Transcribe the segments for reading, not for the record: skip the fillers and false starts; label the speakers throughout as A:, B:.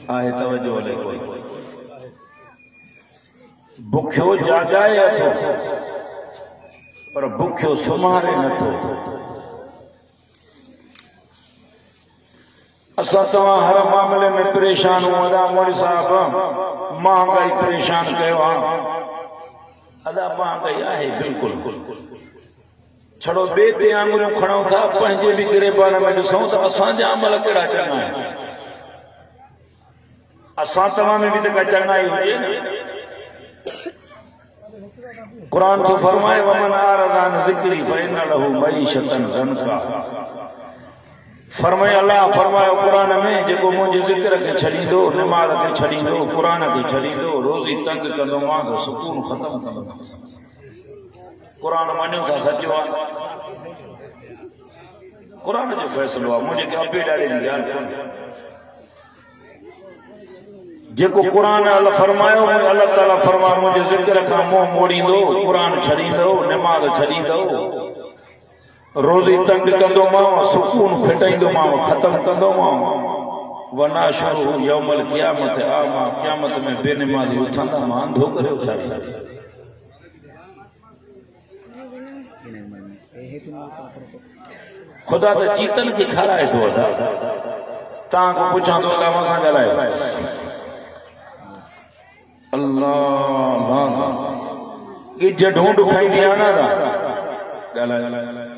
A: आहे तवजो ले कोई भुख्यो जागाए अथो पर भुख्यो सुमारे नथो। असां तव्हां हर मामले में परेशान हूं अदा मोड़ी साहब महांगाई परेशान कयो आहे अदा महांगाई आहे बिल्कुलु छड़ो ॿिए ते आङुरियूं खणूं था पंहिंजे बि गिरेबान में ॾिसूं त असांजा अमल कहिड़ा चङा आहिनि। असां तव्हां में बि त का चङाई हुजे न। कुरान तो फरमाए वमन आरज़ा अन ज़िक्री फ़इन्न लहू मईशतन ज़नका। फरमाए अल्लाह फरमायो कुरान में जेको मुंहिंजे ज़िक्र खे छॾींदो निमाज़ खे छॾींदो कुरान खे छॾींदो रोज़ी तंग कंदोमांसि सुकून ख़त्म कंदोमांसि। कुरान मञो था सचो आहे कुरान जो फ़ैसिलो आहे मुंहिंजे अबे ॾाॾे जी ॻाल्हि कोन्हे। जेको कुरान अल्लाह फरमायो अल्लाह ताला फरमायो मुंहिंजे ज़िक्र खां मुंहुं मोड़ींदो कुरान छॾींदो निमाज़ छॾींदो रोज़ी तंग कंदोमांव सुकून फिटाईंदोमांव ख़त्म कंदोमांव वनाशुरु यौमल क़ियामत आमा क़ियामत में बेनिमाज़ी उथंदा मां अंधो करे उथारींदा। खुदा त चीतन खे खाराए थो तव्हां खां पुछां थो अलाह मूंसां ॻाल्हायो अल्लाह गिज ढूंढ खाईंदी आहे न ॻाल्हाए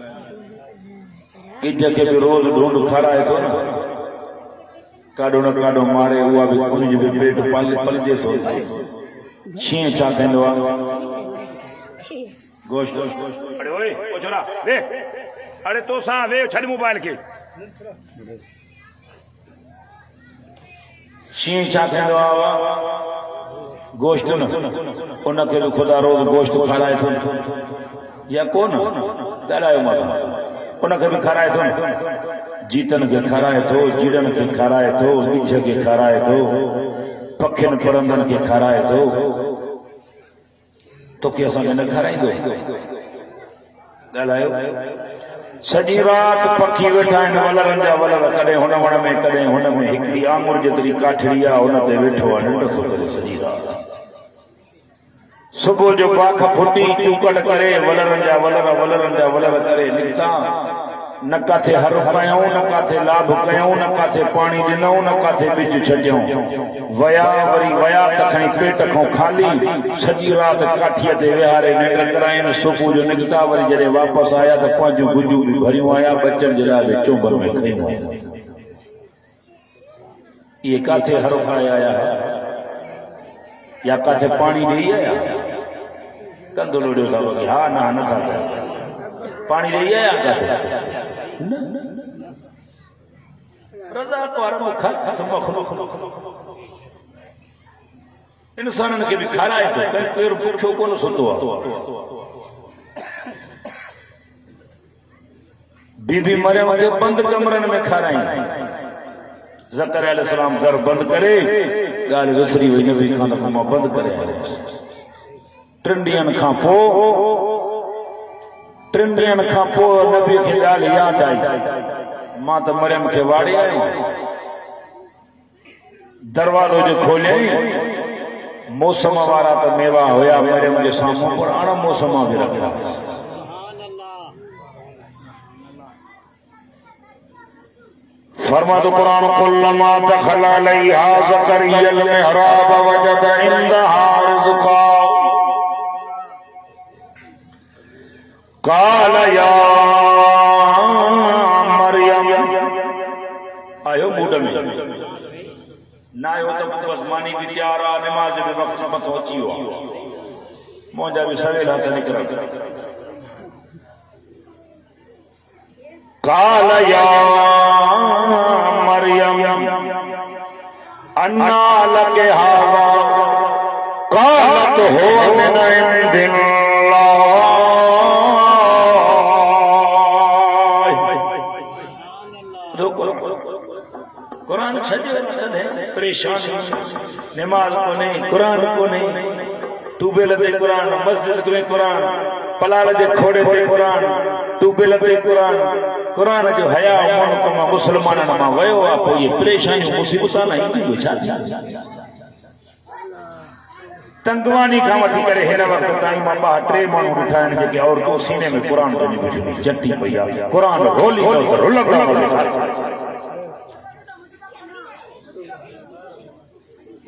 A: गिज खे बि रोज़ ढूंढ खाराए थो न काॾो न काॾो मारे उहा बि उनजो बि पेट पलजे थो। शींहं छा कंदो आहे गोश्त
B: अरे ओए ओ छोरा वे अरे तो सा वे छड़ मोबाइल के
A: शींहं छा कंदो आहे गोश्त न उनखे बि ख़ुदा रोज़ गोश्त खाराए थो या कोन ॻाल्हायो मां उनखे बि खाराए थो न जीतन खे खाराए थो जीड़न खे खाराए थो गिज खे खाराए थो पखियुनि परंदनि खे खाराए थो तोखे असांखे न खाराईंदो ॻाल्हायो। सॼी राति पखी वेठा आहिनि वलरनि जा वलर कॾहिं हुन वण में कॾहिं हुन में हिकिड़ी आङुर जेतिरी काठड़ी आहे हुन ते वेठो आहे निंड थो करे सॼी राति। सुबुह जो पाख फुटी चूकट करे वलरनि जा वलर करे निकिता न काथे हर कयूं न काथे लाभ कयूं न काथे पाणी ॾिनऊं न काथे ॿिज छॾियऊं वया त खणी पेट खां खाली सॼी राति काठीअ ते विहारे निंड कराइनि। सुबुह जो निकिता वरी जॾहिं वापसि आया त पंहिंजूं गुजूं बि भरियूं आया बचनि जे लाइ बि चोंबर में खयूं आया। इहे काथे हर आया या काथे पाणी ॾेई आया कंदो लोॾियो था वॻे हा न नथा पाणी ॾेई आया काथे इंसाननि खे बि खाराए थो पहिरियों पुछो कोन सुतो आहे। बीबी मरियम खे बंदि कमरनि में खाराई ज़करिया अलैहिस्सलाम घर बंदि करे ॻाल्हि विसरी वई नबी खान खां मां बंदि करे टिनि ॾींहंनि खां पोइ नबी खे ॻाल्हि यादि आई मां त मरियम खे वाड़े आयो दरवाज़ो जो खोलियईं मौसम वारा त मेवा हुया मरियम जे साम्हूं पर अण मौसम बि रखिया। फरमातो कुरान कुल्लमा दखल अलैहा ज़करिया अल-मिहराब वजद इंदहा रिज़्क़ा काल या मरियम आयो मूड में ना आयो तो बस मानी भी तैयार आ नमाज जो वक्त मथो अची वियो मुंहिंजा बि सवेल हथ निकिरनि। काल या मरियम अन्ना लके हावा कालत हो मिन इंदिल्लाह। कुरान परेशान नमाज को नहीं कुरान को नहीं टूबेल ते कुरान मस्जिद में कुरान पलाल जे खोड़े ते कुरान डूबे लगे कुरान कुरान जो हया माण्हू तमाम मुसलमाननि मां वियो आहे पोइ इहे परेशानियूं मुसीबतां न ईंदियूं छा तंगवानी खां वठी करे हिन वक़्त ताईं मां 2-3 माण्हू ॾिठा आहिनि जेके औरतूं सीने में क़ुरान खणी वेठियूं चटी पई आहे क़ुरान रोली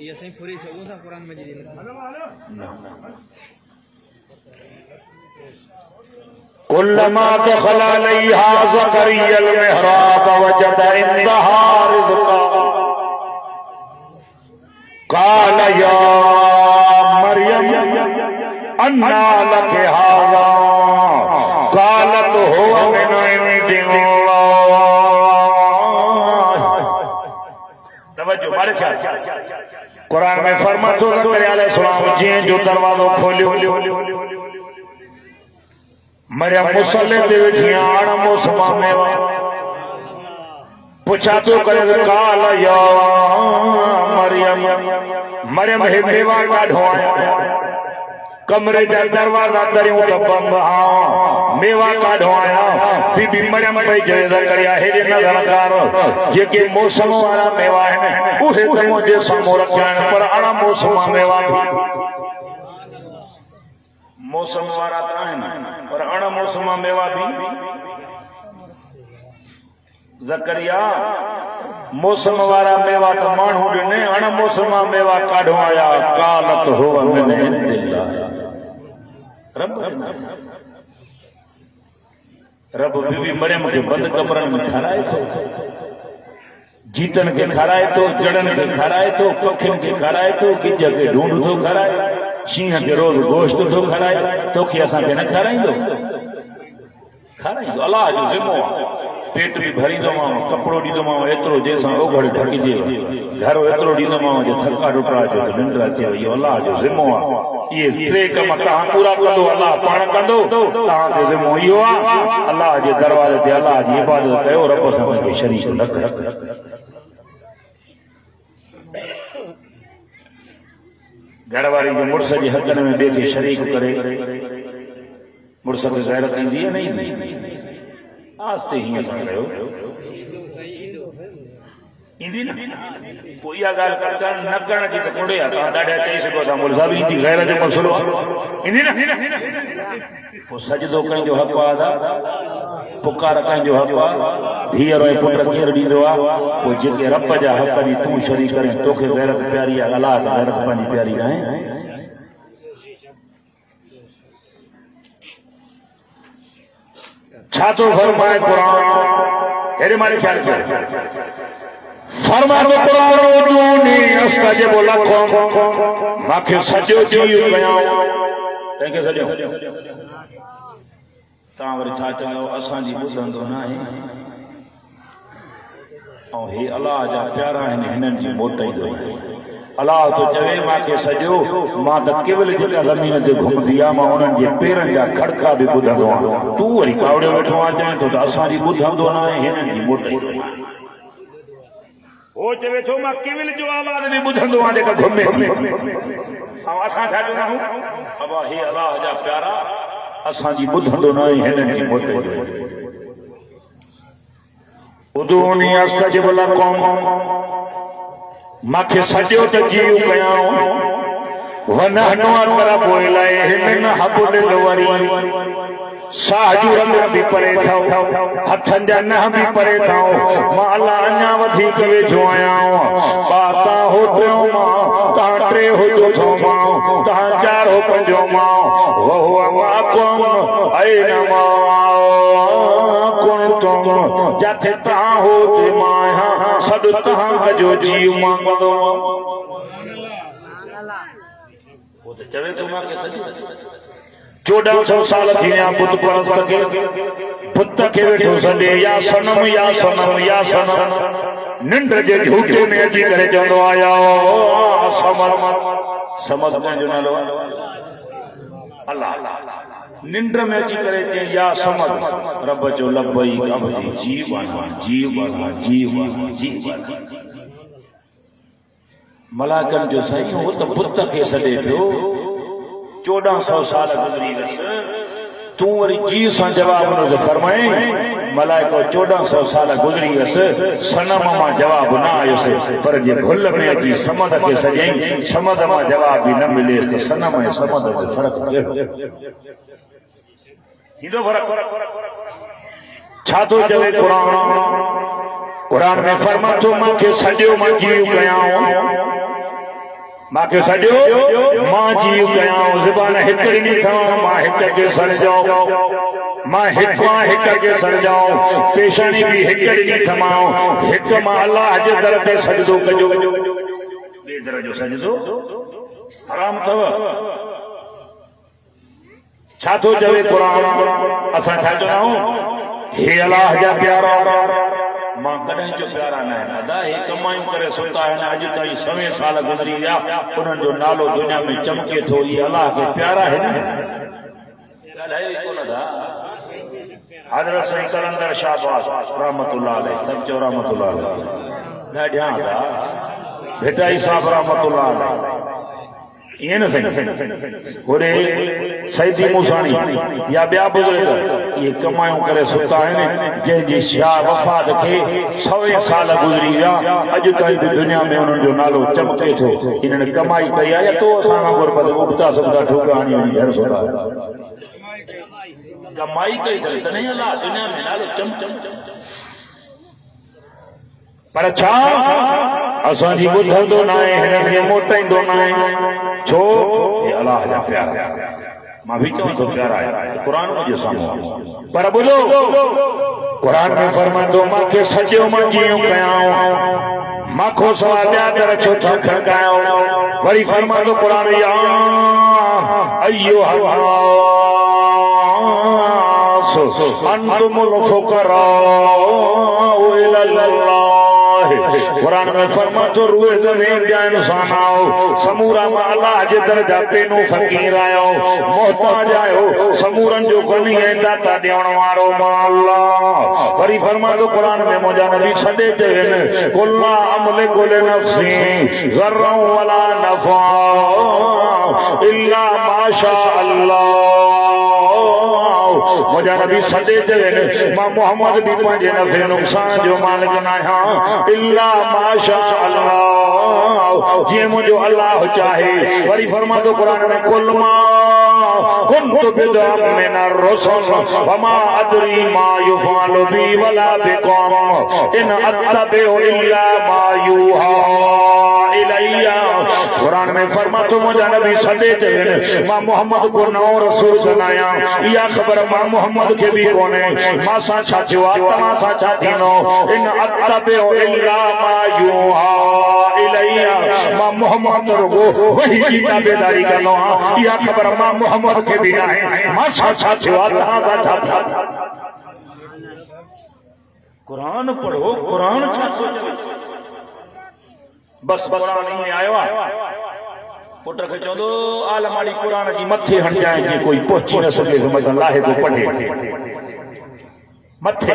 C: ये सही पूरी सब था कुरान मजीद
A: कुल्लमा दखल अलैहा ज़करिया अल-मिहराब वजद इंदहा रिज़्क़ा क़ाल या मरियम अन्ना लकी हाज़ा क़ालत हुवा मिन इंदिल्लाह तवज्जो मारे ख्याल कुरान में फरमातो ज़करिया अलैहिस्सलाम जी जो दरवाज़ो खोलियो मरियम मुसल्ले ते वेठी आण मौसमा मेवा पुछा तो करे काल या मरियम हे मेवा काढो आया कमरे जा दरवाजा दरियों तो बंद हाँ मेवा काढो आया बीबी मरियम पे चवे ज़करिया हेॾे नज़र कर जेके मौसम वारा मेवा आहिनि उहे त मुंहिंजे साम्हूं रखिया आहिनि पर अण मौसमा मेवा मौसम वारा त आहिनि पर अण मौसमा मेवा भी ज़करिया मौसम वारा मेवा तो माण्हू ॾिने अण मौसमा मेवा काढो आया कालत हुवा मिन इंदिल्लाह रब बीबी मरियम के बंद कमरन में खाराए थो जीतन के खाराए थो जड़न के खाराए थो पखिन के खाराए थो गिज के ढूंढ थो खाराए शींह के रोज गोश्त थो खाराए तोखे असांखे न खाराईंदो खाराईंदो अलाह जो ज़िम्मो आहे पेट भी भरींदोमांव कपिड़ो ॾींदोमांव एतिरो जंहिंसां ओघड़ ढकिजे घर एतिरो ॾींदोमांव जो थका टुटा अचो त निंड अचे इहो अलाह जो ज़िम्मो आहे इहे 3 कम तव्हां पूरा कंदो अलाह पाण कंदो तव्हां ते ज़िम्मो इहो आहे अलाह जे दरवाज़े ते अलाह जी इबादत कयो रब सां कंहिंखे शरीक न कयो घरवारी जे मुड़ुस जे हक़नि में ॿिए खे शरीक करे मुड़ुस खे गैरत ईंदी आहे न ईंदी आस्ते हीअं था कयो ईंदी न पोइ इहा ॻाल्हि करणु न करण जी त थोरे आहे तव्हां ॾाढा चई सघो था मुड़ुस बि ईंदी गैरत जो मसइलो ईंदी न पोइ सजदो कंहिंजो हक़ आहे पुकार कंहिंजो हक़ आहे धीअर ऐं पुट केरु ॾींदो आहे पोइ जेके रब जा हक़ ॾी तूं शरीक करे तोखे गैरत प्यारी आहे अलाह खे गैरत पंहिंजी प्यारी न आहे छा तो फरमाए कुरान हेरे मारे ख्याल किया फरमाए कुरान उदूनी अस्तजिब लकुम माखे सजो जी कयां तंहिंखे सजो तव्हां वरी छा चवंदो असांजी ॿुधंदो न आहे ऐं हे अलाह जा प्यारा आहिनि हिननि जी मोटाईंदो आहे अलाह तो चवे मांखे सॼो मां त केवल जेका ज़मीन ते घुमंदी आहे मां उन्हनि जे पेरनि जा खड़का बि ॿुधंदो आहियां तूं वरी कावड़ियो वेठो आहे चवे थो त असांजी ॿुधंदो न आहे हिननि जी मोटाईंदो आहे हो चवे थो मां केवल जो आवाज़ बि ॿुधंदो आहियां जेका घुमे ऐं असां छा चवंदा आहियूं अबा हे अलाह जा प्यारा असांजी ॿुधंदो न आहे हिननि जी मोटाईंदो आहे उदूनी अस्तजिब लकुम माखे सजो त जीव कयां वनहनु अक़रबु इलैहि मिन हब्लिल वरीद साह जूं रॻूं बि परे अथव हथनि जा नह बि परे अथव मां अलाह अञा वधीक वेझो आहियां तव्हां होटियो मां तव्हां 3 होजो थो मां तव्हां 4 हो 5 मां वहुव माकुम ऐनमा कुंतुम जिथे तव्हां हो ते मां आहियां सॾु तव्हां जो जीव मांगंदो वो तो चवे तो मां के सॼी 1400 साल थी विया बुत परस्त खे बुत खे वेठो सॾे या सनम या सनम या सनम निंड जे झूठे में अची करे चवंदो आया समद समद कंहिंजो नालो अल्लाह निंड में अची करे चई या समद रब जो लबई अबदी जीवन जीवन जीवन जीवन मलाकन जो साईं हो तो बुत खे सॾे पियो 1400 साल गुज़री वियसि तू वरी जी सां जवाब न फरमाए मलाइको 1400 साल गुज़री वियसि सनम मां जवाब न आयुसि पर जे भुल में अची समद खे सॼई समद मां जवाब बि न मिलेसि त सनम ऐं समद में फ़र्क़ु थींदो छा थो चवे क़ुरान में फरमा थो मूंखे सॼो मां जीव कयां मांखे सॼो मां जीव कयां ज़बान हिकिड़ी न ठहां मां हिक खे सरजाऊं मां हिक खे सरजाऊं पेशानी बि हिकिड़ी न ठमाऊं हिक मां अल्लाह जे दर ते सजदो कजो ॿिए दर जो सजदो हराम अथव छा थो चवे क़ुरान असां छा चवंदा हे अल्लाह जा प्यारा मां कॾहिं जो प्यारा न आहिनि अदा हे कमायूं करे सुता आहिनि अॼु ताईं 100 साल गुज़री विया उन्हनि जो नालो दुनिया में चमके थो इहे अल्लाह खे प्यारा आहिनि हज़रत साईं कलंदर शाहबाज़ रहमतुल्लाह अलैह सब चो रहमतुल्लाह अलैह ॾाढा था भेटाई साहब रहमतुल्लाह अलैह ये न सही होरे सैदी मूसाणी या ॿिया बुज़ुर्ग ये कमायूं करे सुता आहिनि जंहिंजी शाह वफ़ात खे 100 साल गुज़री विया अॼु ताईं बि दुनिया में उन्हनि जो नालो चमके थो इन्हनि कमाई कई आहे या तो असां वांगुरु पर उबता सभु ठोका हणी वञी हर सुठा कमाई कई अथई तॾहिं अलाह दुनिया में नालो चम चम चम पर छा असांजी ॿुधंदो न आहे हिननि खे मोटाईंदो न आहे छो हे अल्लाह जा प्यारा मां बि चवां थो प्यारा आहे क़ुरान मुंहिंजे साम्हूं पर ॿुधो क़ुरान में फरमाईंदो मूंखे सॼो मां जीअं कयां माखो सवाइ ॿिया दर छो था खड़कायूं वरी फरमाईंदो क़ुरान या अय्युहा अंतुमुल फुक़राउ इलल्लाह कुरान में फरमातो रूए ज़मीन जा इंसान आओ समूरा में अल्लाह जे दरजा पेनो फकीर आयो मोहताज आयो समूरन जो गनी है दाता देवण वारो मा अल्लाह वरी फरमातो कुरान में मुजा नबी सदे चवन कुल्ला अमल कुल नफ्सी ज़र्रा वला नफा इल्ला माशा अल्लाह मुजा नबी सदे चवन मां मोहम्मद भी पंहिंजे नफ़े नुक़सान जो मालिक न आहियां इल्ला माशा अल्लाह जे मुझो अल्लाह चाहे वरी फरमातो कुरान में कुल मा कुन्तु बिदअम मिन अर्रुसूल वमा अदरी मा युफअलु बी वला बिकुम इन अत्तबिउ इल्ला मा यूहा इलैया कुरान में फरमातो मुझा नबी सदे चवन मां मोहम्मद को नओ रसूल सुनाया या खबर मां मोहम्मद के भी कोने मां सा छा थियो तमा सा छा थीनो इन अत्तबिउ इल्ला मा यूहा इलैया मां मोहम्मद रुगो वही की ताबेदारी करनो या खबर मां मोहम्मद के भी है मां सा छा थियो तमा सा छा कुरान पढ़ो कुरान छा बस कुरान ही आयो पुट खे चवंदो आलमाड़ी कुरान जी मथे हण जाए जे कोई पहुची न सके मतलब लाहे को पढ़े मथे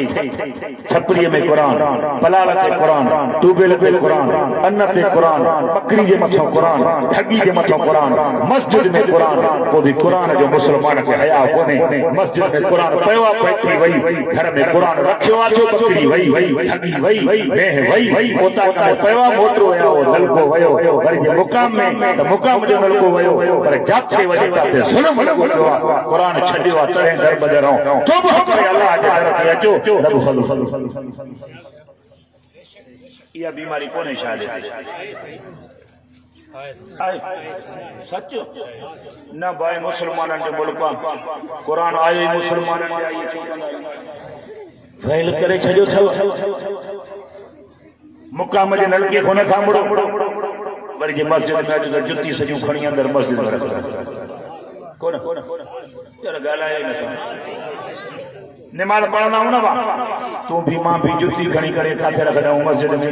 A: छपरी में कुरान पलाल ते कुरान टूबेल ते कुरान अन्न ते कुरान बकरी जे मथो कुरान ठगी जे मथो कुरान मस्जिद में कुरान वो भी कुरान जो मुसलमान के हया कोने मस्जिद में कुरान पयो पई वई घर में कुरान रखियो आ जो बकरी वई ठगी वई मेह वई ओता का पयो मोटरो या वो नलको वयो वरी जे मुकाम में तो मुकाम जो नलको वयो पर जाथे वजे ते जुल्म लगो कुरान छडियो तरे दर बदरो तो करे अल्लाह के दर जो रब फल या बीमारी कोने शायद सच न भाई मुसलमान के मुल्क कुरान आयो मुसलमान फैल करे छजो मुकाम जे नलके कोने था मुड़ो वरी जे मस्जिद में अच जुती सजू खणी अंदर मस्जिद में रख कोन यार गालाए न निमाज पढ़ना हो ना तू भी मां भी जुती खणी करे काथे रखदा हूं मस्जिद में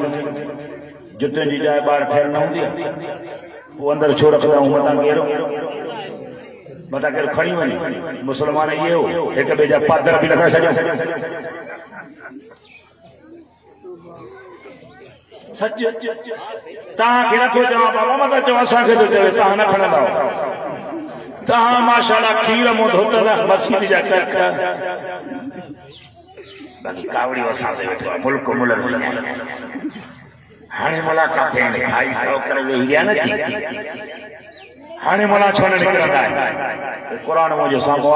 A: जुते जी जाए बाहर ठहर न हुंदी वो अंदर छो रखदा हूं मता केरो खणी वनी मुसलमान ये हो एक बेजा पादर भी लगा सके सच ता के रखो जवाब बाबा मता चवा सा के तो चवे ता न खणदा तहां माशाल्लाह खीर मो धोतला मस्जिद जा कख बाकी कावड़ी वसा दे वेठो मुल्क मुलर हाणे मुलाकात थे खाई खाओ करे वे हिया न थी हाणे मला छन निकरंदा है कुरान मुझे सामो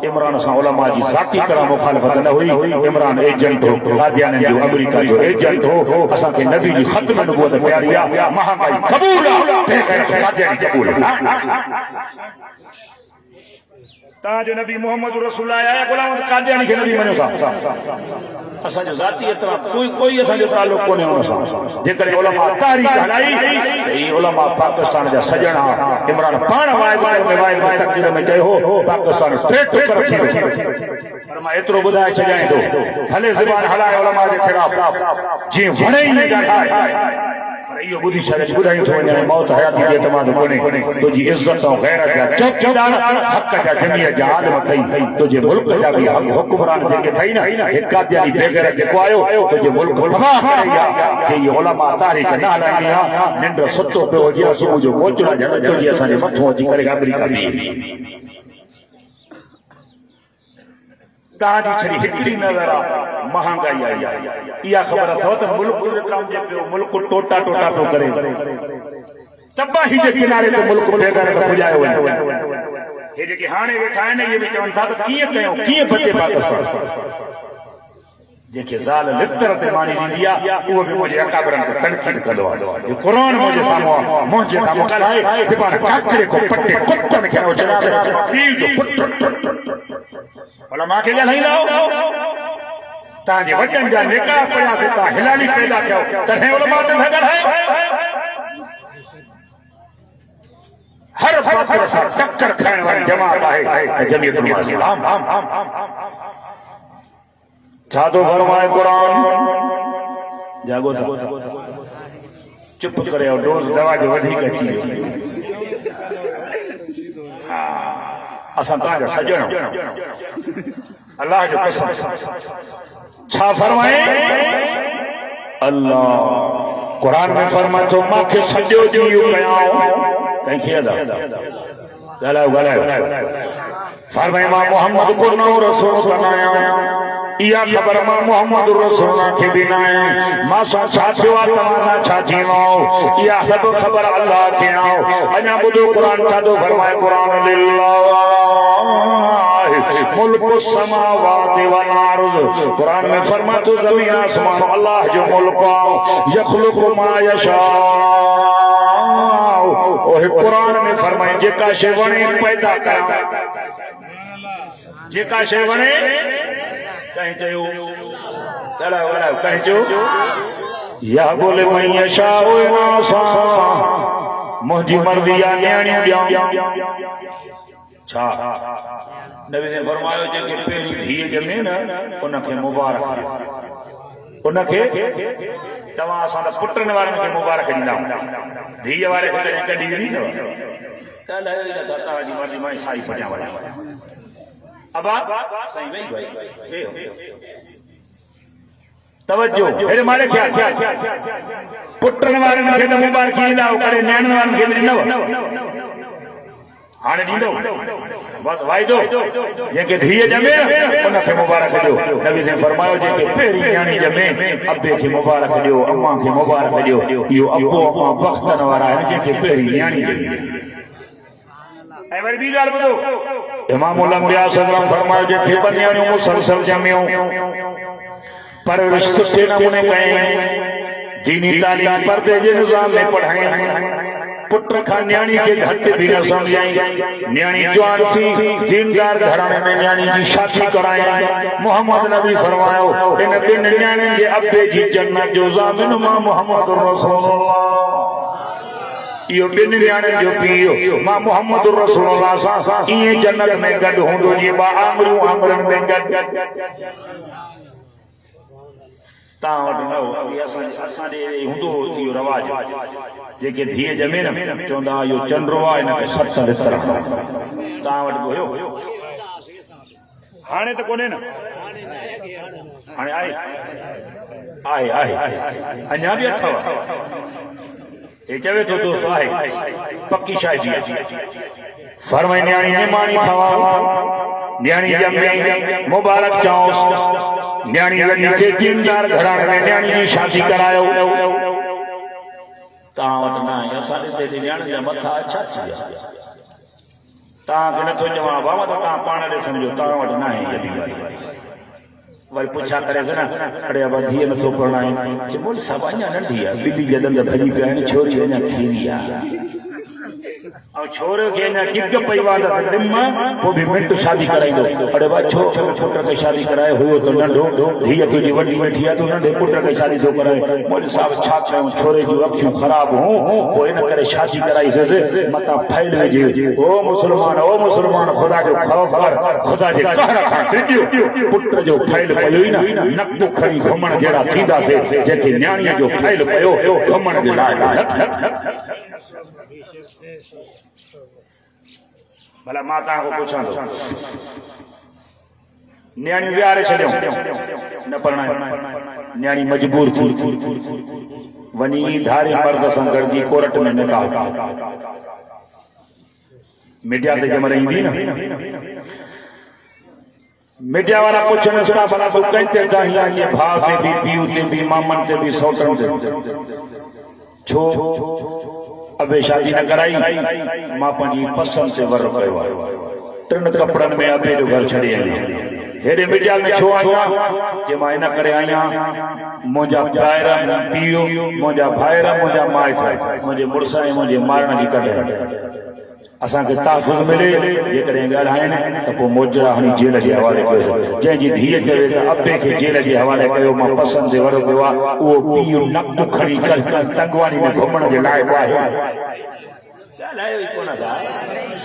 A: इमरान सा उलमा जी जाती तरह मुखालफत न हुई इमरान एजेंट हो कादियान जो अमेरिका जो एजेंट हो असा के नबी जी खत्म नबूवत प्यारिया महाकाई कबूल है कादियान कबूल
B: ता जो नबी मोहम्मद रसूलुल्लाह आया गुलाम
A: कादियान के नबी मनो था असा जो जाती तरह कोई असा जो ताल्लुक कोने उन सा जेकर उलमा तारीख हलाई ई उलमा पाकिस्तान जा सजणा इमरान पाण वायद में तकदीर में चयो पाकिस्तान ट्रेट कर रखी पर मां एतरो बुधाए छजाए तो भले ज़बान हलाए उलमा जे खिलाफ जी वणे ही नहीं ॻाल्हाए पर इहो बुधी छड़े बुधाई थो वञे मौत हयाती जे तमाम कोने तुजी इज्जत ऐं गैरत जा चौकीदार हक जा जमीअ जा आलिम थई तुजे मुल्क जा भी हुक्मरान जेके थई न हिक कादियानी बेगैरत जेको आयो तुजे मुल्क तबाह करे या के ये उलमा तारीख न हलाइनी आ निंड सुतो पियो हुजे सुबुह जो मोचड़ा जन तुजी असांजे मथो अची करे अमेरिका बि ताजी छड़ी हिकड़ी नजर आ महंगाई आई या खबर अथव त मुल्क जो काम जे पियो मुल्क टोटा टोटा पियो करे तबाही जे किनारे ते मुल्क बेगैरत पुॼायो वञे हे जेके हाणे वेठा आहिनि इहे बि चवनि था त कीअं कयूं कीअं बचे पाकिस्तान जेके ज़ाल लितर ते मानी ॾींदी आहे उहो बि मुंहिंजे अकाबरनि ते तनक़ीद कंदो आहे क़ुरान मुंहिंजे साम्हूं मुंहिंजे साम्हूं ॻाल्हाए सिबाणे काकरे को पटे कुतनि खे उछला पीउ जो पुट उलमा खे ॻाल्हाईंदा तव्हांजे वॾनि जा निकाह पढ़ियासीं तव्हां हिलाली पैदा कयो तॾहिं उलमा ते था ॻाल्हायो हर फ़ातिर सां टक्कर खाइण वारी जमात आहे जमीयत उलमा इस्लाम छा थो फरमाए क़ुरान जागो था चुप करे डोज़ दवा जो वधीक अची वियो असां तव्हांजा सजण अल्लाह जो कसम छा फरमाए अल्लाह कुरान में फरमाए थो मूंखे सॼो ॾींहुं कयां कंहिंखे अदा ॻाल्हायो फरमाए मां मोहम्मद को नओं रसूल बनाया इहा ख़बर मां मोहम्मद रसूल खे बि न आहे मां सां छा थियो आहे तव्हां सां छा थींदो इहा सभु ख़बर अल्लाह खे आहे अञा ॿुधो क़ुरान छा थो फरमाए क़ुरान मुल्क समावात वल अर्ज़ कुरान में फरमाए थो ज़मीन आसमान अल्लाह जो मुल्क यख़लुक़ु मा यशा ओहे कुरान में फरमाए जेका शइ वणे पैदा कयां जेका शइ वणे कहीं चयो ॻाल्हायो कहीं चयो या बोले मैं यशा मुंहिंजी मर्ज़ी आहे न्याणियूं ॾियां छा नबी ने फरमायो जेके पहिरीं धीअ ॼमे न उनखे मुबारक उनखे तव्हां असां त पुटनि वारनि खे मुबारक ॾींदा धीअ वारे खे कॾहिं कढी ॾींदी तव्हांजी मर्ज़ी मां साई पढ़िया वञा अबा साईं वेही भाई तवज्जो हेरे मारे क्या पुटनि वारनि खे त मुबारक ॾींदा करे न्याणियुनि वारनि खे बि ॾींदव हाणे ॾींदो बस वाइदो जेके धीअ ॼमे उनखे मुबारक ॾियो नबी ने फरमायो जेके पहिरीं न्याणी ॼमे अबे खे मुबारक ॾियो अम्मा खे मुबारक ॾियो इहो अबो अम्मा बख़्तनि वारा आहिनि जेके पहिरीं न्याणी ॼमी ऐं वरी ॿी ॻाल्हि ॿुधो इमाम उलम्बिया सदरम फरमायो जेके ॿ न्याणियूं मुसलसल ॼमियूं परवरिश सुठे नमूने कयईं दीनी तालीम पर्दे जे निज़ाम में पढ़ाई पुट खां न्याणी खे घटि बि न सम्झाई न्याणी जवान थी दीनदार घराणे में न्याणी जी शादी कराई मोहम्मद नबी फरमायो इन ॿिनि न्याणियुनि जे अबे जी जन्नत जो ज़ामिन मां मोहम्मद रसूलुल्लाह इहो ॿिनि न्याणियुनि जो पीउ मां मोहम्मद रसूलुल्लाह सां ईअं जन्नत में गॾु हूंदो जीअं ॿ आङुरियूं आङुरनि में गॾु तव्हां वटि न हो असांजे हूंदो इहो रवाज जेके धीअ ॼमे न चवंदा इहो चंडो आहे हिनखे सत लितर तव्हां वटि हुयो
B: हाणे त कोन्हे न
A: हाणे आहे अञा बि अथव ये चवे तो दोस्त आहे पक्की शायदी फरमाए न्याणी निमाणी थवा न्याणी जमे मुबारक चाओस न्याणी नीचे जिंदार घराणे में न्याणी जी शादी करायो ता वट ना है असां ते न्याणी जा मथा अच्छा थी विया ता के नथो चवां बाबा तो ता पाण ॾे समझो ता वट ना है ये वाली वरी पुछा करे ना अड़े अब धीअ नथो परणाए चे बोल सब अञा नंढी आहे बिल्ली जे दंद भॼी पिया आहिनि छोरी अञा खीरी आहे और छोरे के ना डिग पई वाद दिम वो भी मिंट शादी कराइंदो अरे बा छो पुट के शादी कराए हुयो तो नंढो धीअ तुझी वडी वेठी आहे तो नंढे पुट के शादी तो कराए मोदी साहब छा कयूं छोरे जी अखियूं खराब हो वो इन करे शादी कराई से मता फैल जे ओ मुसलमान खुदा जो खौफ कर खुदा जे कहर खां डिडियो पुट जो फैल पयो ई ना नक खणी घुमण जेड़ा थींदा से जेके न्याणीअ जो फैल पयो घुमण जे लाइ भला माता को पूछा तो न्याणी विहारे छॾियो न परणायो न्याणी मजबूर थी वनी धारे मर्द सां गॾिजी कोर्ट में निकाह मीडिया ते जमल ईंदी न मीडिया वारा पुछनि था भला तूं कंहिं ते दाही आहीं भाउ ते बि पीउ ते बि मामनि ते बि सौटनि ते छो अबे शादी न कराई मां पंहिंजी पसंद से वर कयो टिन कपड़न में अबे जो घर छॾे आई हेॾे मीडिया में छो आहियां जे मां इन करे आहियां मुंहिंजा भाइर पीउ मुंहिंजा भाइर मुंहिंजा माइट मुंहिंजे मुड़ुस ऐं मुंहिंजे मारण जी कढाई असांखे तहफ़ुज़ मिले जेकॾहिं ॻाल्हाइनि त पोइ मोजरा हणी जेल जे हवाले कयो जंहिंजी धीअ चवे त अबे खे जेल जे हवाले कयो मां पसंदि से वर कयो आहे उहो पीउ नक खणी तंगवानी में घुमण जे लाइक़ु आहे ॻाल्हायो ई कोन था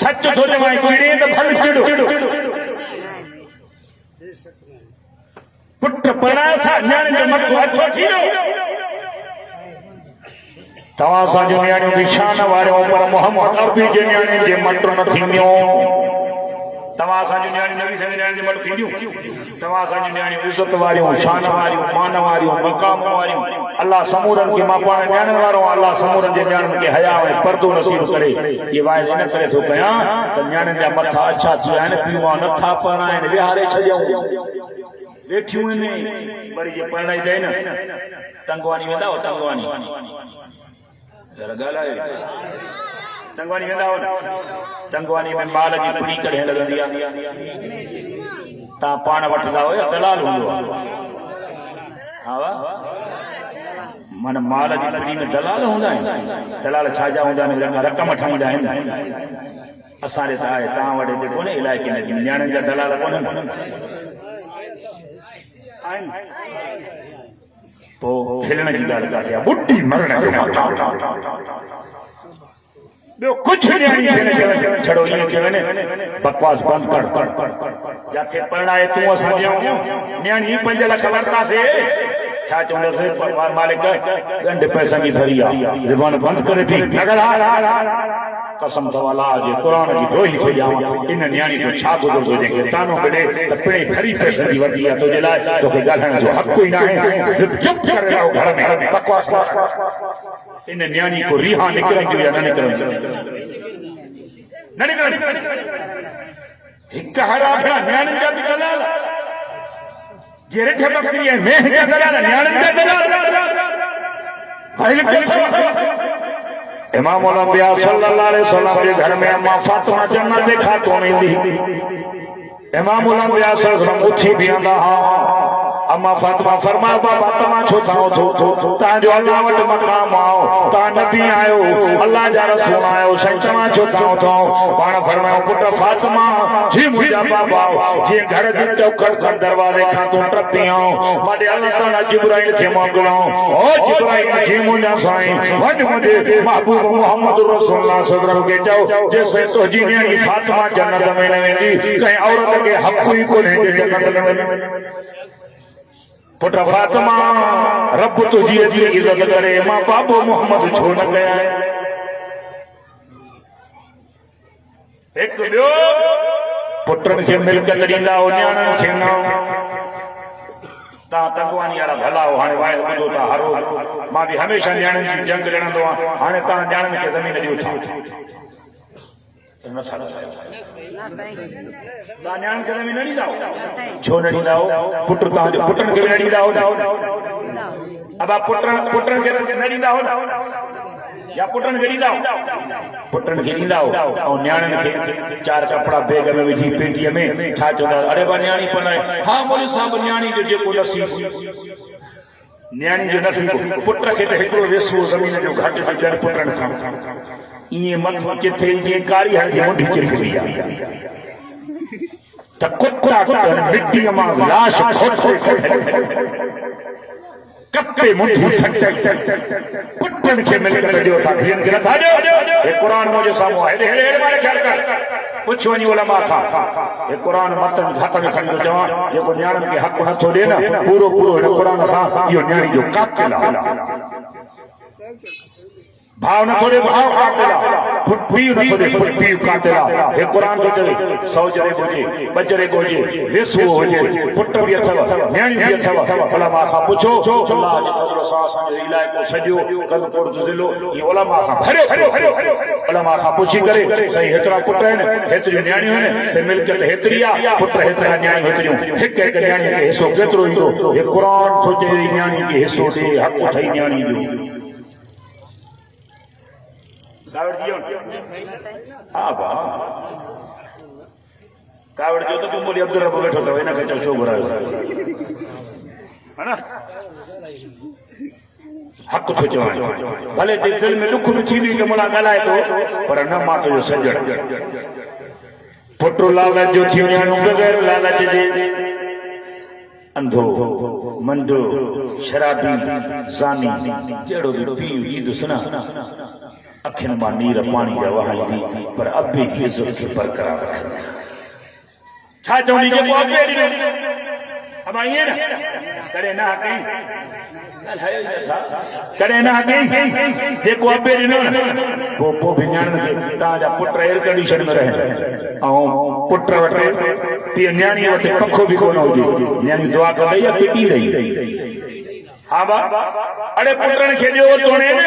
A: सच थो चवां चिड़े त भल चिड़ो पुट पढ़ायो था न्याणी जो मथो अछो थी वियो तव्हां असांजो न्याणियूं बि शान वारियो पर मोहम्मद अरबी जे न्याणी जे मट न थींदियूं तव्हां असांजो न्याणी नबी साईं न्याणी जे मट थींदियूं तव्हां असांजो न्याणियूं इज़त वारियूं शान वारियूं मान वारियूं मक़ाम वारियूं अल्लाह समूरनि खे मां पाण न्याणियुनि वारो अल्लाह समूरनि जे न्याणियुनि खे हया ऐं पर्दो नसीब करे इहे वाइदो इन करे थो कयां त न्याणियुनि जा मथा अच्छा थी विया आहिनि पीउ नथा परणाइनि विहारे छॾियऊं वेठियूं आहिनि वरी जे परणाई ॾे न तंगवानी वेंदा हो तंगवानी तंगवानी वेंदा हो तंगवानी में माल जी पुड़ी कढे लगंदी आहे ता पाण वठंदा हो या दलाल हूंदो हा वा मन माल जी पुड़ी में दलाल हूंदा आहिनि दलाल छाजा हूंदा आहिनि रक़म ठाहींदा आहिनि असांजे त आहे तव्हां वटि हिते कोन्हे इलाइक़े में न्याणियुनि जा दलाल कोन्हनि पोइ खिलण जी ॻाल्हि काथे आहे ॿुॾी मरण जो ॿियो कुझु छड़ो ईअं चवनि बकवास बंदि कर जिथे परणाए तूं असां ॾियूं न्याणी 5 लख वरितासीं छा चवंदसि मालिक ॻंढ पैसनि जी भरी आहे ज़बान बंदि करे थी कसम अथव जे क़ुर जी दोही थो ॾियां इन न्याणी जो छा गुज़रंदो जेके तानो कढे त पिणे भरी पैसनि जी वरिती आहे तुंहिंजे लाइ तोखे ॻाल्हाइण जो हक़ ई न आहे चुप करे रहो घर में बकवास इन न्याणी को रिहा निकिरंदियूं या न निकिरंदियूं न निकिरंदियूं हिक हरा भेड़ा न्याणी जा बि दलाल जे रिठ बकरी ऐं मेह जा दलाल न्याणी जा दलाल इमाम अंबिया सल्लल्लाहु अलैहि वसल्लम के घर में अम्मा फातिमा जन्नत जे खातो में दी इमाम अंबिया सल्लल्लाहु अलैहि वसल्लम उठी बीहंदा अम्मा फातिमा फरमायो बाबा तव्हां छो थाओ थो तव्हांजो अल्लाह वटि मक़ाम आओ तव्हां नबी आहियो अल्लाह जा रसूल आहियो साईं तव्हां छो थाओ थो पाण फरमायो पुट फातिमा जी मुंहिंजा बाबा जीअं घर जे चौखट खां दरवाज़े खां तूं टपी आयो मां अल्लाह ताला जिब्राइल खे मोकिलियो ओ जिब्राइल जी मुंहिंजा साईं वञ मुंहिंजे महबूब मोहम्मद रसूलुल्लाह सल्लल्लाहु अलैहि वसल्लम के चओ जेसिताईं तुंहिंजी न्याणी फातिमा जन्नत में न वेंदी कंहिं औरत खे हक़ ई कोन्हे जे जन्नत में वञे पुट फातिमा रब तुझी जी इज्जत करे मां बाबो मोहम्मद छो न कया एक ॿियो पुटनि खे मिल्कत ॾींदा हो न्याणनि खे न ता तंगवानी वाला भला हो हाणे वाहिद ॿुधो था हरो मां बि हमेशह न्याणनि जी जंग लड़ंदो आहियां हाणे तव्हां न्याणनि खे ज़मीन ॾियो था तव्हां न्याणनि खे ज़मीन न ॾींदा छो न ॾींदा पुट तव्हांजे पुटनि खे बि न ॾींदा अब पुटनि खे न ॾींदा या पुटनि खे ॾींदा पुटनि खे ॾींदा ऐं न्याणनि खे चार कपिड़ा बैग में विझी पेटीअ में छा चवंदा अरे बा न्याणी पढ़ाए हा बोले साहब न्याणी जो जेको नसीब न्याणी जो नसीब पुट खे त हिकिड़ो वेसो ज़मीन जो घटि ते ॿियनि पुटनि खां ईअं मथो किथे जीअं कारी हण जी मुंडी चिरकड़ी आहे त कुता मिटीअ मां लाश कपे मुंडी पुटनि खे मिलकर ॾियो था धीअनि खे नथा ॾियो हे क़ुरान मुंहिंजे साम्हूं आहे हेॾे मारे ख़्याल कर पुछ वञी उलमा खां हे क़ुरान मतन हथ में खणी थो चवां जेको न्याणनि खे हक़ नथो ॾिए न पूरो पूरो हिन क़ुरान सां इहो न्याणी जो कातिल आहे भाव नथो ॾे भाव कातिल आहे पीउ नथो ॾे पीउ कातिल आहे हे क़ुरान थो चवे सौजरे हुजे बचरे हुजे वेसुओ हुजे पुट बि अथव न्याणी बि अथव उलमा खां पुछो अल्लाह जे फज़ल सां असांजो इलाइक़ो सॼो कंदपुर जो ज़िलो इहो उलमा खां भरियो उलमा खां पुछी करे सही हेतिरा पुट आहिनि हेतिरियूं न्याणियूं आहिनि से मिल्कियत हेतिरी आहे पुट हेतिरा न्याणियूं हेतिरियूं हिकु हिकु न्याणी खे हिसो केतिरो ईंदो हे क़ुरान थो चए न्याणी खे हिसो ॾे हक़ अथई न्याणी जो कावड़ दियो हा भाउ कावड़ जो तो तुम बोली अब्दुल रब बैठो था इनखे चल छो घुरायो है ना हक़ थो चवां भले दिल में दुख बि थींदी कि मुला ॻाल्हाए थो पर न मां तुंहिंजो सजण पुट लालच जो थी न्याणियूं बग़ैर लालच जे अंधो मंडो शराबी ज़ानी जहिड़ो बि पीउ ईंदुसि न अखियुनि मां नीर पाणी जा वहाईंदी पर अबे जी इज़त खे बरक़रार रखंदी छा चवंदी जेको अबे ॾिनो अब ईअं न कॾहिं न कई कॾहिं न कई जेको अबे ॾिनो न पोइ बि न्याणियुनि खे तव्हांजा पुट एयर कंडीशन में रहनि ऐं पुट वटि पीउ न्याणीअ वटि पखो बि कोन हुजे न्याणी दुआ कंदई या पिटी ॾेई हाँ बा अरे पुटनि खे ॾियो तोड़े न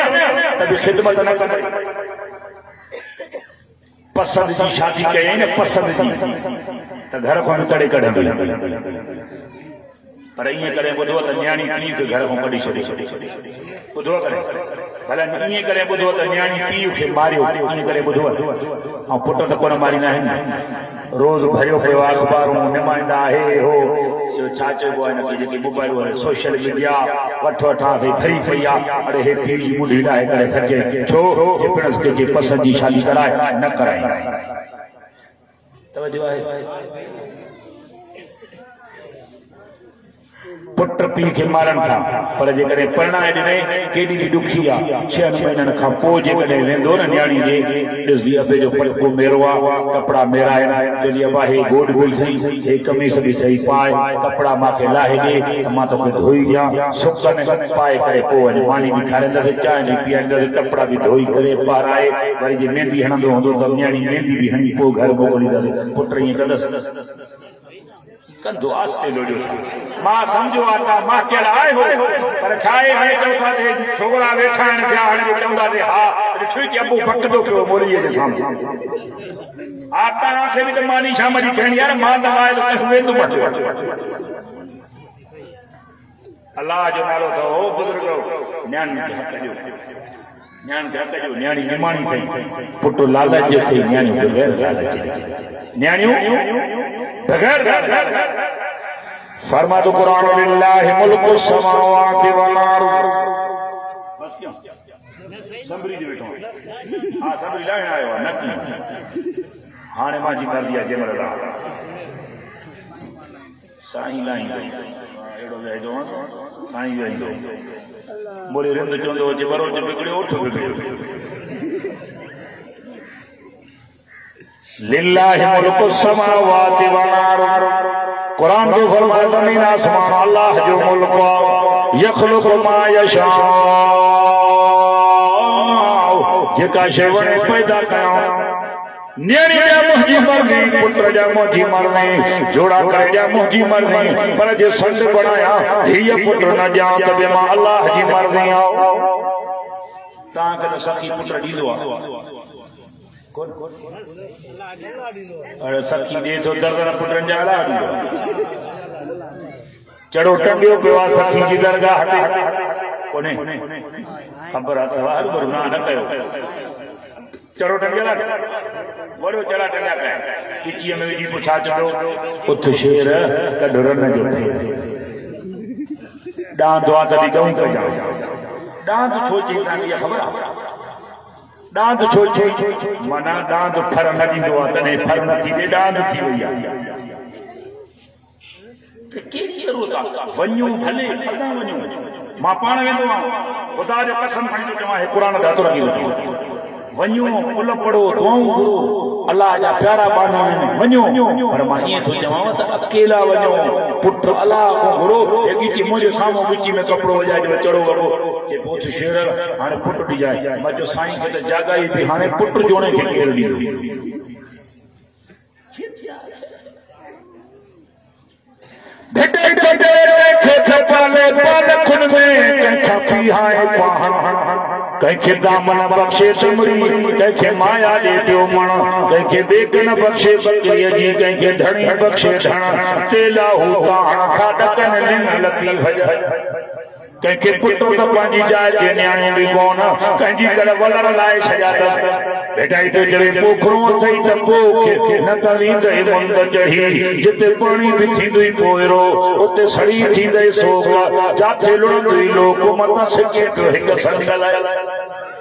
A: त बि ख़िदमत न कंदे पसंद जी शादी कयई न पसंद जी त घर खां तड़े कढंदी पर ईअं करे ॿुधो त न्याणी पीउ खे घर खां कढी छॾी ॿुधो करे भला ईअं करे ॿुधो त न्याणी पीउ खे मारियो ईअं करे ॿुधो ऐं पुट त कोन मारींदा आहिनि रोज़ भरियो पियो अख़बारूं निमाईंदा हे हो छा चइबो आहे हिनखे जेकी मोबाइल सोशल मीडिया वठो वठां ते भरी पई आहे अड़े हे पीउ जी मुंडी लाहे करे थके छो जे पसंदि जी शादी कराए न कराए तवजो आहे पुट पीउ खे मारनि था पर जेकॾहिं परिणाए ॾिने केॾी बि ॾुखी आहे 6 महीननि खां पोइ जेकॾहिं वेंदो न न्याणी जे ॾिसंदी अबे जो पलको मेरो आहे कपिड़ा मेराए चवंदी अबा हे गोॾ बि सही हे कमीस बि सही पाए कपिड़ा मूंखे लाहे ॾे त मां तोखे धोई ॾियां सुकनि पाए करे पोइ वञी पाणी बि खाराईंदसि चांहि बि पीआरींदसि कपिड़ा बि धोई करे पाराए वरी जे मेहंदी हणंदो हूंदो त न्याणी मेहंदी बि हणी पोइ घर मोकिलींदसि पुट ईअं कंदसि कंदो आस्ते लोॾियो मां सम्झो आहे त मां कहिड़ा आहे पर छा आहे हाणे चओ था छोकिरा वेठा आहिनि पिया हाणे चवंदा हा ॾिठो की अबू बकंदो पियो मोरीअ जे साम्हूं हा तव्हांखे बि त मानी शाम जी कहणी आहे न मां त वेंदुमि अलाह जो नालो अथव हो बुज़ुर्ग न्याणी खे हक़ ॾियो न्याणी खे हक़ ॾियो न्याणी निमाणी अथई पुट लालच जो अथई न्याणी बग़ैर लालच न्याणियूं बग़ैर फरमा तो कुरान लिल्लाहि मुल्कु समावाति वल अर्द बस क्यों संभरी जी बैठो हां संभरी लाइन आयो न की हाणे मां जी कर दिया जेमल साईं लाइन एड़ो वेजो साईं वेंदो मोरे रिंद चोंदो जे बरोज बिगड़ियो उठ बिगड़ियो लिल्लाहि मुल्कु समावाति वल अर्द कुरान जो फरमाए ज़मीन आसमान अल्लाह जो मुल्क यखलुकु मा यशा जेका शइ वणे पैदा कयां न्याणी जा मुंहिंजी मर्ज़ी पुट जा मुंहिंजी मर्ज़ी जोड़ा करे जा मुंहिंजी मर्ज़ी पर जे संत बणाया धीअ पुट न ॾियां त बि मां अलाह जी मर्ज़ी आहियां तव्हांखे त सखी पुट ॾींदो आहे अरे सखी ॾे थो दर्द पुटनि जा अलाह ॾींदो चढ़ो टंगियो पियो आहे सखी जी दरगाह ते कोन्हे ख़बर अथव हर गुनाह न कयो चढ़ो टंगियल वड़ो चढ़ा टंगिया पिया किचीअ में विझी पुछा चढ़ो उथ शेर कढ रन जो ॾांद आहे तॾहिं गऊं कजां ॾांद छो चई तव्हांखे इहा ख़बर आहे ॾांद छो चई माना ॾांद फर न ॾींदो आहे तॾहिं फर न थी ॾांद थी वई आहे कहिड़ी ज़रूरत आहे वञूं भले सदा वञूं मां पाण वेंदो आहियां ख़ुदा जो कसम खणी थो चवां क़ुर ते हथ रखी थो वञो कुल पढ़ो दुआऊं घुरो अलाह जा प्यारा बाना आहिनि वञो पर मां ईअं थो चवांव त अकेला वञो पुट अलाह को घुरो गिची मुंहिंजे साम्हूं गिची में कपिड़ो वॼाए चढ़ो वॻो जे पोइ शेर हाणे पुट ॾिजाए मां चयो साईं खे त जाॻा ई पई हाणे पुट जोड़े खे केरु ॾींदो कंहिंखे दामन बख़्शे चमड़ी कंहिंखे माया ॾे पियो मण कंहिंखे बेकन बख़्शे बकरीअ जी कंहिंखे धणी बख़्शे धण तेला हू काण खा ॾकनि लिंग लती कंहिंखे पुटो त पंहिंजी जाइ जे न्याणे बि कोन कंहिंजी कर वलर लाइ छॾिया त भेटाई तो जड़े पोखरो अथई त पोखे न त वींदे मुंद चढ़ी जिते पाणी बि थींदुई पोइरो उते सड़ी थींदे सोगा जाथे लुणंदुई लोक मत सिके तो हिक संग लाइ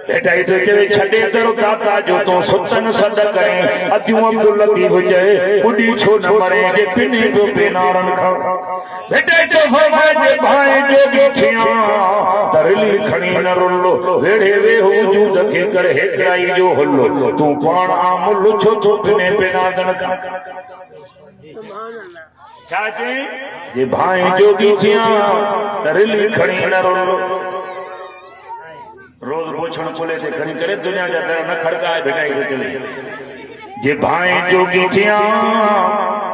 A: भेटाई तो चवे छॾे दर दाता जो तो सुतन सद करे अदियूं अब्दुल लतीफ हुजे बुढ़ी छो न मरे जे पिने जो पेनारन खा भेटाई तो फरमाए जे भाई जो भी थिया तरली खणी न रुलो वेड़े वे वजूद खे कर हेकड़ाई जो हल्लो तू पाण आमुल छो तो पिने पेनारन खा छा चई जे भाई जो भी थिया तरली खणी न रुलो रोज पोछण खोले ते खणी करे दुनिया जा दर न खड़काए भेटाई तो चले जे भाई जोगी थिया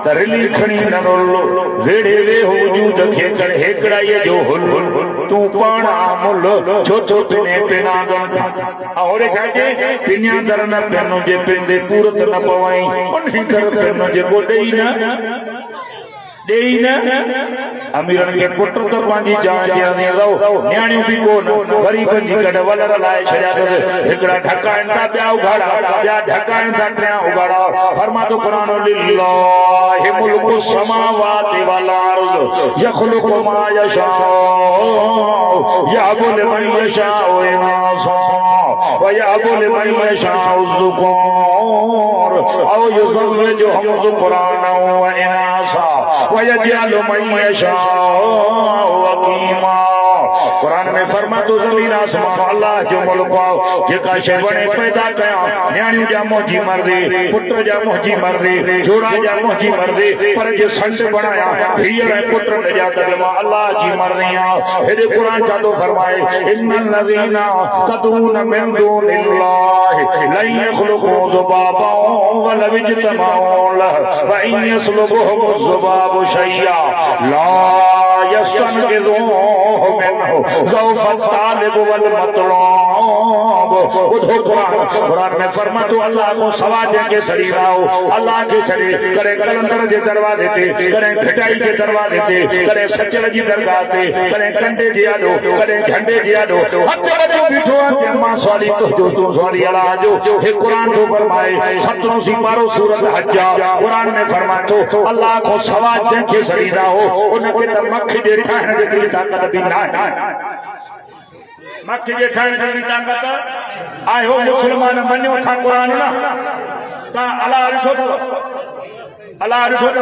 A: तरली खणी न रोलो वेड़े वे वजूद खे कर हेकड़ाई जो हुल तू पाण आमुल छो तो पिने पेनागन खा औरे छाजे पिन्या दर न पेनो जे पिंदे पूरत न पवाई उन्हीं दर पेनो जे गोडेई न देई न अमीरन के पुट तो पांजी जान जे रहो न्याणियूं भी कोन गरीबन जी कड वलर लाए छड्या तो हिकड़ा ढकाइन ता ॿिया उघाड़ा ॿिया ढकाइन ता टिया उघाड़ा फरमातो कुरान लिल्लाहि मुल्कु समावाति वल अर्ज़ यखलुकु मा यशा यहबु लिमन यशा इनासा व यहबु लिमन यशा ज़ुकुर औ युज़व्विजुहुम ज़ुकुराना व इनासा व यजअलु मन यशा वकीमा कुरान में फरमातो ज़मीन आसमान अल्लाह जो मुल्क जेका शइ वणे पैदा कया न्याणियूं जा मुंहिंजी मर्ज़ी पुट जा मुंहिंजी मर्ज़ी जोड़ा जा मुंहिंजी मर्ज़ी पर जे संत बणाया धीअ ऐं पुट ॾिया त मां अल्लाह जी मर्ज़ी आहियां हेॾे क़ुरान छा थो फरमाए इन्नल लज़ीना तदऊन मिन दूनिल्लाहि लन यख़्लुक़ू ज़ुबाबा वलव इज्तमऊ लहु व इन यस्लुबहुम ज़ुबाबु शय्या ला यस्तनक़िज़ूहु मिनहु ज़ौफ़ तालिब वल मतलूब कुरान में फरमातो अल्लाह को सवा के सड़ी रहो अल्लाह के छड़े करे कलंदर जे दरवाजे ते करे घटाई के दरवाजे ते करे सचल जी दरगाह ते करे कंडे जी आडो करे झंडे जी आडो हथ वजो बीठो है मां सवाली तो जो तू सवाली अला जो हे कुरान तो फरमाए 17 सी पारो सूरत हज कुरान में फरमातो अल्लाह को सवा के सड़ी रहो उनके त मख जे ठाण जे ताकत भी ना मख जे ठाण जी ताकत आयो मुसलमान मन्यो था कुरान ना ता अल्लाह ॾिठो अथव अल्लाह ॾिठो अथव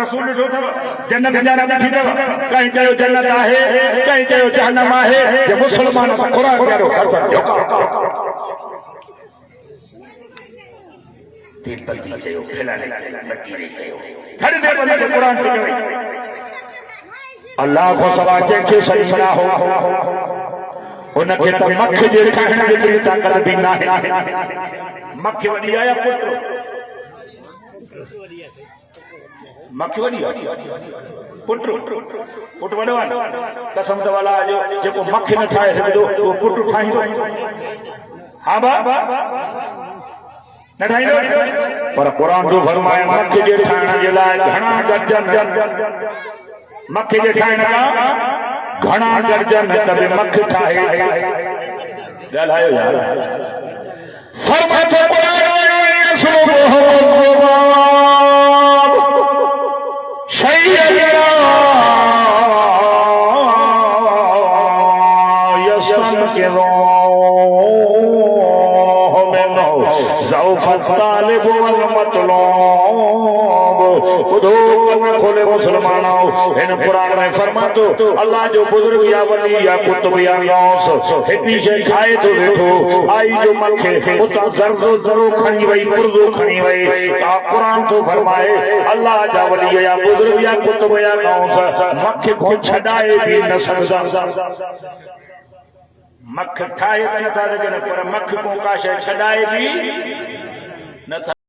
A: रसूल ॾिठो अथव जन्नत जाना ॾिठी अथव कहीं चयो जन्नत आहे कहीं चयो जहन्नम आहे जे मुसलमान सां क़ुरान करो ते बंदी चयो फैलाने बंदी नहीं चयो थड़ी देर बंदे कुरान ते चयो अल्लाह को सवा के सही हो उनखे त मख जे खाइण जेतिरी ताक़त बि नाहे मख वॾी आहे या पुट मख वॾी आहे पुट वॾो आहे कसम त वाला जो जेको मख न ठाहे सघंदो उहो पुट ठाहींदो हा बा न ठाहींदो पर क़ुरान जो फरमाए मख जे ठाहिण जे लाइ घणा गर्जन मख जे ठाहिण लाइ घणा गर्जन तबे मख ठाहे ॻाल्हायो यार फरमातो क़ुरान अल्लाह जो बुजुर्ग या वली या कुतुब या गौस हिकड़ी शइ खाए तो वेठो आई जो मखे उतां ज़र्दो ज़रो खणी वई मुर्दो खणी वई ता कुरान तो फरमाए अल्लाह जा वली या बुजुर्ग या कुतुब या गौस मखे को छडाए भी न सकदा मख ठाए नथा सघनि पर मख को का शइ छडाए भी नथा